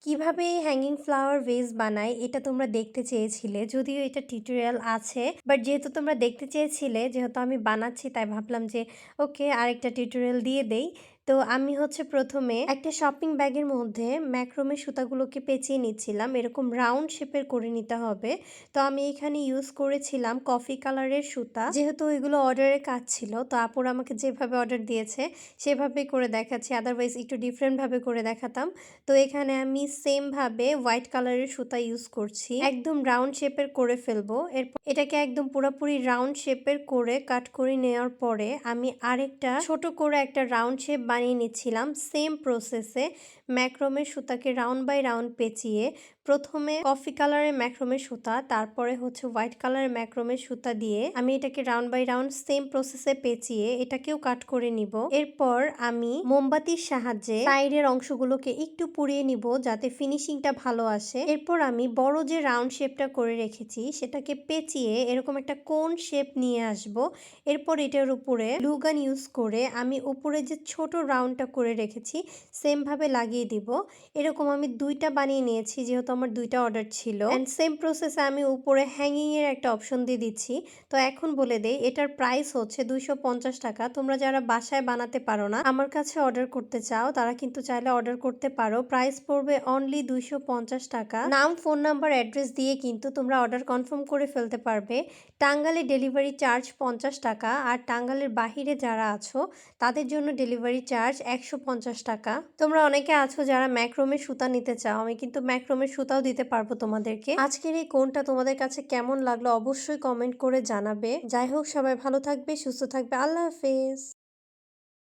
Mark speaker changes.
Speaker 1: কিভাবে hanging flower veg বানাই এটা তোমরা দেখতে চেয়েছিলে, যদিও এটা টিউটোরিয়াল আছে, বাট যেহেতু তোমরা দেখতে চেয়েছিলে, যেহেতু আমি বানাচ্ছি তাই ভাবলাম যে ওকে আরেকটা টিউটোরিয়াল দিয়ে দেই। তো আমি প্রথমে একটা শপিং ব্যাগের মধ্যে ম্যাক্রোমে সুতাগুলোকে পেঁচিয়ে নিচ্ছিলাম, এরকম রাউন্ড শেপের করে নিতে হবে। তো আমি এখানে ইউজ করেছিলাম কফি কালারের সুতা, যেহেতু এগুলো অর্ডারের কাজ ছিল, তো আপুরা আমাকে যেভাবে অর্ডার দিয়েছে সেভাবেই করে দেখাচ্ছি, আদারওয়াইজ একটু ডিফারেন্টভাবে করে দেখাতাম। তো এখানে আমি সেম ভাবে হোয়াইট কালারের সুতা ইউজ করছি, একদম রাউন্ড শেপের করে ফেলবো। এরপর এটাকে একদম পুরোপুরি রাউন্ড শেপের করে কাট করে নেওয়ার পরে আমি আরেকটা ছোট করে একটা রাউন্ড শেপ বানিয়ে নিচ্ছিলাম সেম প্রসেসে। ম্যাক্রোমের সুতাকে রাউন্ড বাই রাউন্ড পেঁচিয়ে প্রথমে কফি কালারের ম্যাক্রোমের সুতা, তারপরে হোয়াইট কালারের ম্যাক্রোমের সুতা দিয়ে আমি এটাকে রাউন্ড বাই রাউন্ড সেম প্রসেসে পেঁচিয়ে এটাকেও কাট করে নিব। এরপর আমি মোমবাতির সাহায্যে সাইডের অংশগুলোকে একটু পুড়িয়ে নিব যাতে ফিনিশিংটা ভালো আসে। এরপর আমি বড় যে রাউন্ড শেপটা করে রেখেছি সেটাকে পেঁচিয়ে এরকম একটা কোন শেপ নিয়ে আসব। এরপর এটার উপরে গ্লু গান ইউজ করে আমি উপরে যে ছোট রাউন্ডটা করে রেখেছি সেম ভাবে লাগিয়ে দিব। এরকম আমি দুইটা বানিয়ে নিয়েছি যেহেতু আমার দুইটা অর্ডার ছিল। এন্ড সেম প্রসেসে আমি উপরে হ্যাঙ্গিং এর একটা অপশন দিয়ে দিচ্ছি। তো এখন বলে দেই এটার প্রাইস হচ্ছে 250 টাকা। তোমরা যারা বাসায় বানাতে পারো না, আমার কাছে অর্ডার করতে চাও, তারা কিন্তু চাইলে অর্ডার করতে পারো। প্রাইস পড়বে অনলি 250 টাকা। নাম, ফোন নাম্বার, অ্যাড্রেস দিয়ে কিন্তু তোমরা অর্ডার কনফার্ম করে ফেলতে পারবে। টাঙ্গালে ডেলিভারি চার্জ 50 টাকা, আর টাঙ্গালের বাহিরে যারা আছো তাদের জন্য ডেলিভারি চার্জ 150 টাকা। তোমরা অনেকে আছো যারা ম্যাক্রোমের সুতা নিতে চাও, আমি কিন্তু ম্যাক্রোমের সুতাও দিতে পারবো তোমাদেরকে। আজকের এই কোনটা তোমাদের কাছে কেমন লাগলো অবশ্যই কমেন্ট করে জানাবে। যাই হোক, সবাই ভালো থাকবে, সুস্থ থাকবে। আল্লাহ হাফেজ।